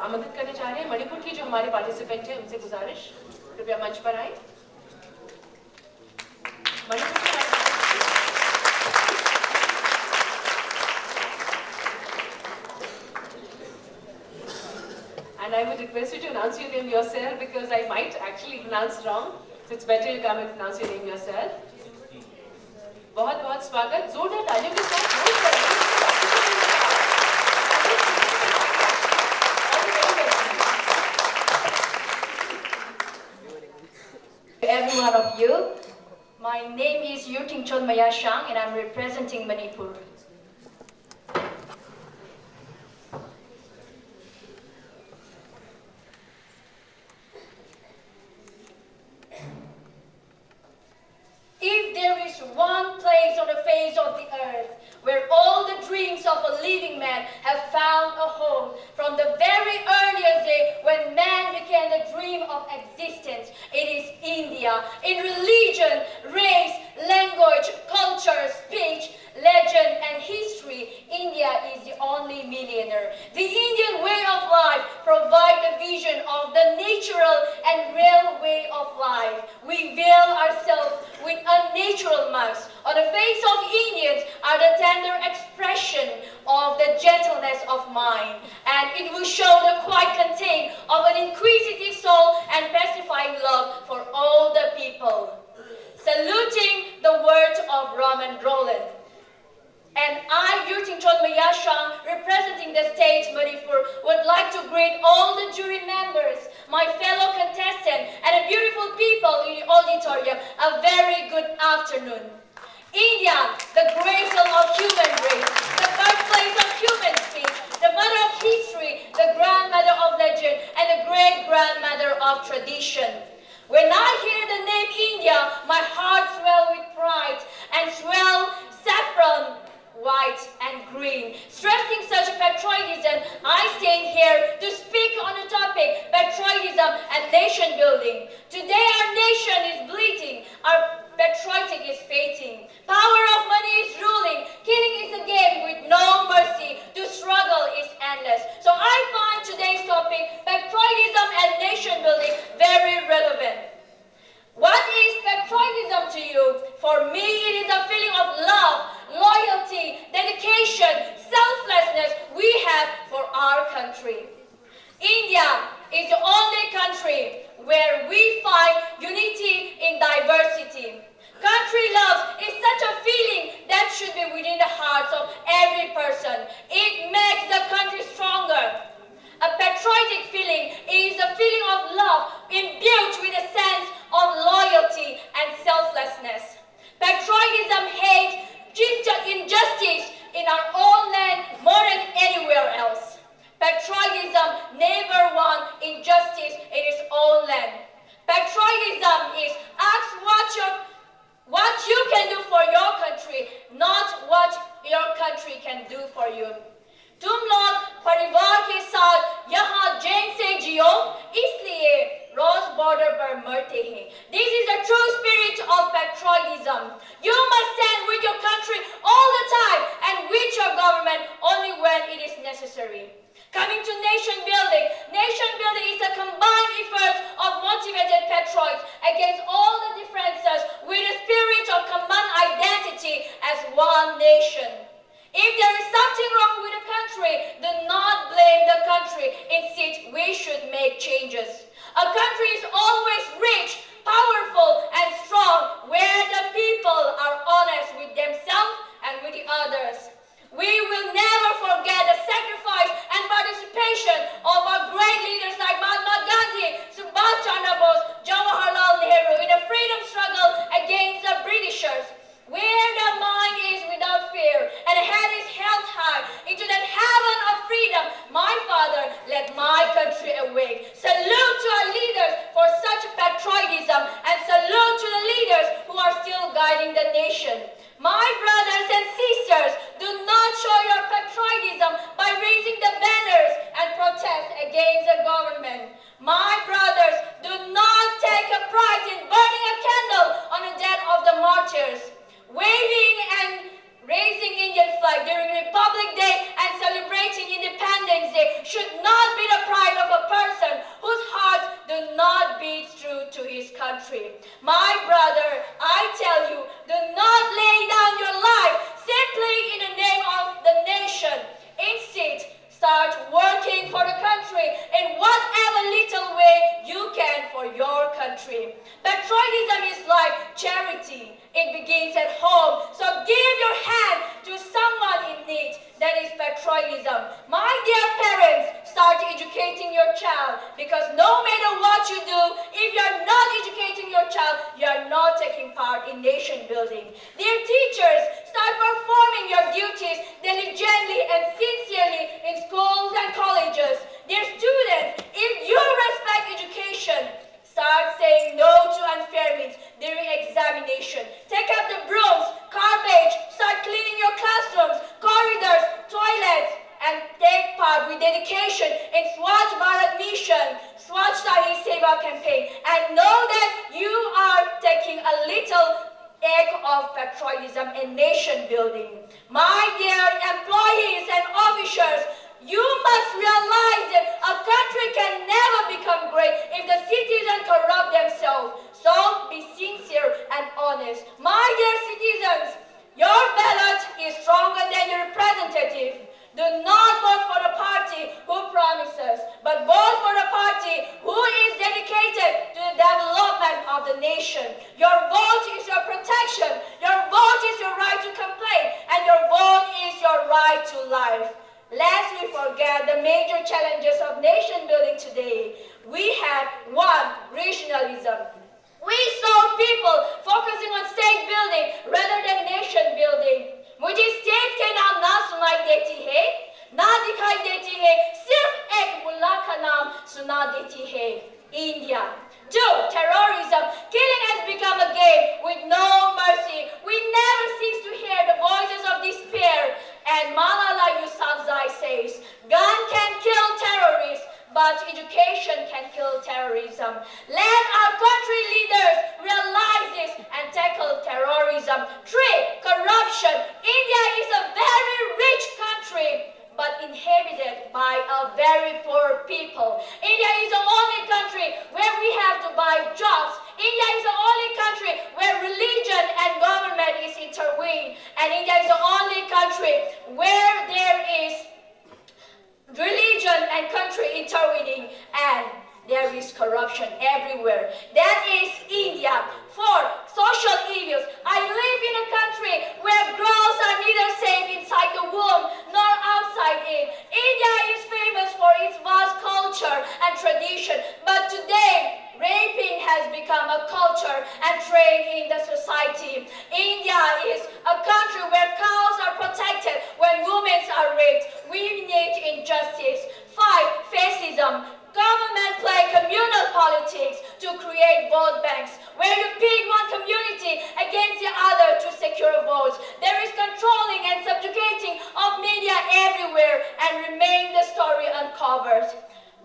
आमंत्रित करना चाह रहे हैं मणिपुर की जो हमारे पार्टिसिपेंट हैं उनसे गुजारिश कृपया मंच पर आए। And I would request you to announce your name yourself because I might actually pronounce wrong. So it's better you come and pronounce your name yourself. बहुत बहुत स्वागत, जोरदार तालियों के साथ every one of you. My name is Yurthingchong Mayashang and I'm representing Manipur. If there is one place on the face of the earth where all the dreams of a living man have found a home from the very earliest day when man began the dream of existence, it is India. In religion, race, language, culture, speech, legend, and history, India is the only millionaire. The Indian way of life provides the vision of the natural and real way of life. We veil ourselves with unnatural masks. On the face of Indians are the tender expression of the gentleness of mind, and it will show the quiet content of an inquisitive soul and pacifying love for all the people. Saluting the words of Raman Roland. And I, Yurthingchong Mayashang, representing the state Manipur, would like to greet all the jury members, my fellow contestants, and the beautiful people in the auditorium a very good afternoon. India, the cradle of human race, the birthplace of human speech, the mother of history, the grandmother of legend, and the great-grandmother of tradition. When I hear the name India, my heart swells with pride and swells saffron, white and green. Stressing such patriotism, I stand here to speak on the topic patriotism and nation building. Today our nation is bleeding, our patriotic is fading. Power of money is ruling, killing is a game with no mercy, to struggle is endless. So I find today's topic, patriotism and nation building, very relevant. What is patriotism to you? For me, it is a feeling of love, loyalty, dedication, selflessness we have for our country. India is the only country where we find unity in diversity. Country love is such a feeling that should be within the hearts of every person. It makes the country stronger. A patriotic feeling is a feeling of love imbued with a sense of loyalty and selflessness. Patriotism hates injustice in our own land more than anywhere else. Patriotism never wants injustice in its own land. Patriotism is ask what you can do for your country, not what your country can do for you. तुम लोग परिवार के साथ यहाँ जैन से जियो, इसलिए cross border पर मरते हैं. This is the true spirit of patriotism. You must stand with your country all the time and with your government only when it is necessary. Coming to nation building is a combined effort of motivated patriots against all the differences with a spirit of common identity as one nation. If there is something wrong with the country, do not blame the country. Instead, we should make changes. A country is always rich, powerful, and strong where the people are honest with themselves and with the others. We will never forget the sacrifice and participation of our great leaders like Mahatma Gandhi, Subhash Chandra Bose, Jawaharlal Nehru in the freedom struggle against the Britishers. Where the mind is without fear and the head is held high into that heaven of freedom, my Father led my country awake. Salute to our leaders for such patriotism and salute to the leaders who are still guiding the nation. My brothers and sisters, do not show your patriotism by raising the banners and protest against the government. My brothers, do not country. My brother, I tell you, do not lay down your life simply in the name of the nation. Instead, start working for the country in whatever little way you can for your country. Patriotism is like charity. It begins at home. So give your hand to someone in need. That is patriotism. My dear parents, start educating your child, because no matter what you do, if you are not educating your child, you are not taking part in nation building. Dear teachers, start performing your duties diligently and sincerely in schools and colleges. Dear students, if you respect education, start saying no to unfair means during examination. Take up the brooms, garbage, start cleaning your classrooms, corridors, toilets, and take part with dedication in Swachh Bharat Mission, Swachhta Hi Seva campaign, and know that you are taking a little egg of patriotism and nation building. My dear employees and officers, you must realize that a country can never become great if the citizens corrupt themselves. So be sincere and honest. My dear citizens, your ballot is stronger than your representative. Do not vote for the party who promises, but vote for the party who is dedicated to the development of the nation. Your vote is your protection. Your vote is your right to complain, and your vote is your right to life. Lest we forget the major challenges of nation building today, we have one, regionalism. We saw people focusing on state building rather than nation building. मुझे state के नाम ना सुनाई देती है, ना दिखाई देती है, सिर्फ एक मुल्ला का नाम सुना देती है, India. 2. Terrorism. Killing has become a game with no mercy. We never cease to hear the voices of despair. And Malala Yousafzai says, gun can kill terrorists, but education can kill terrorism. Let our country leaders realize this and tackle terrorism. 3. Corruption. India is a very rich country, but inhabited by a very poor people. India is the only country where we have to buy jobs. India is the only country where religion and government is intertwined. And India is the only country where there is religion and country intertwining, and there is corruption everywhere. That is India. 4. Social evils. I live in a country where girls are neither safe inside the womb nor outside it. India is famous for its vast culture and tradition, but today raping has become a culture and trend in the society. India is a country where cows are protected when women are raped. We need injustice. 5. Fascism. Government play communal politics to create vote banks, where you pit one community against the other to secure votes. There is controlling and subjugating of media everywhere, and remain the story uncovered.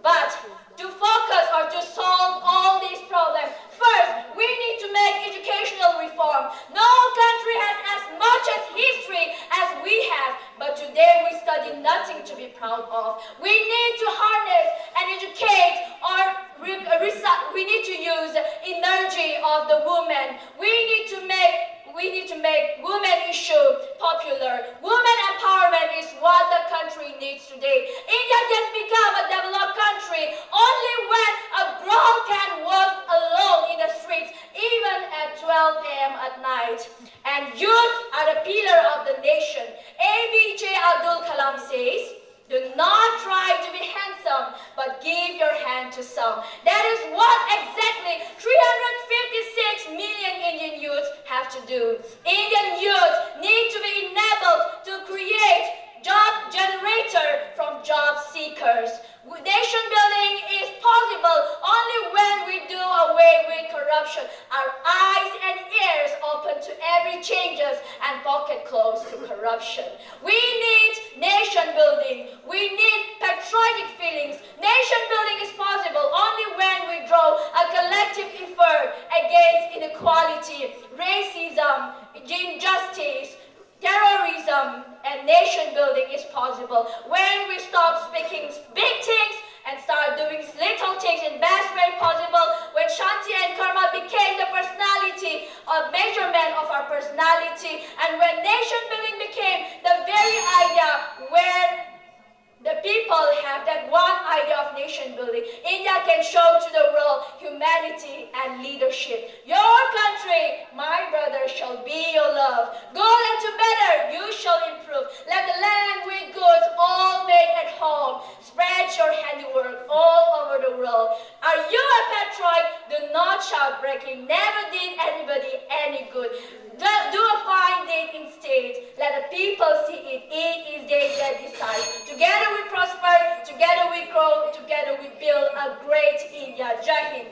But to focus or to solve all these problems, first, we need to make educational reform. No country has as much as history as we have, but today we study nothing to be proud of. We need to harness and educate, or we need to use energy of the women. We need to make women issue popular. Women empowerment is what the country needs today. India can become a developed country only when a girl can walk alone in the streets, even at 12 a.m. at night. And youth are the pillar of the nation. ABJ Abdul Kalam says, do not try to be handsome, but give your hand to some. That is what exactly 356 million Indian youths have to do. Indian youth need to be enabled to create job generator from job seekers. Nation building is possible only when we do away with corruption. Our eyes and ears open to every changes and pocket closed to corruption. We need nation building. We need patriotic feelings. Nation building is possible only when we draw a collective effort against inequality, racism, injustice, terrorism, and nation building is possible when we stop speaking big things and start doing little things in best way possible, when Shanti and Karma become humanity. And when nation building became the very idea where the people have that one idea of nation building, India can show to the world humanity and leadership. Your country, my brother, shall be your love. Good and to better, you shall improve. Let the land with goods all made at home. Spread your handiwork all over the world. Are you a patriot? Do not shout breaking. Never did anybody any good. Do a fine deed instead. Let the people see it. It is their desire. Together we prosper, together we grow, together we build a great India. Jai Hind.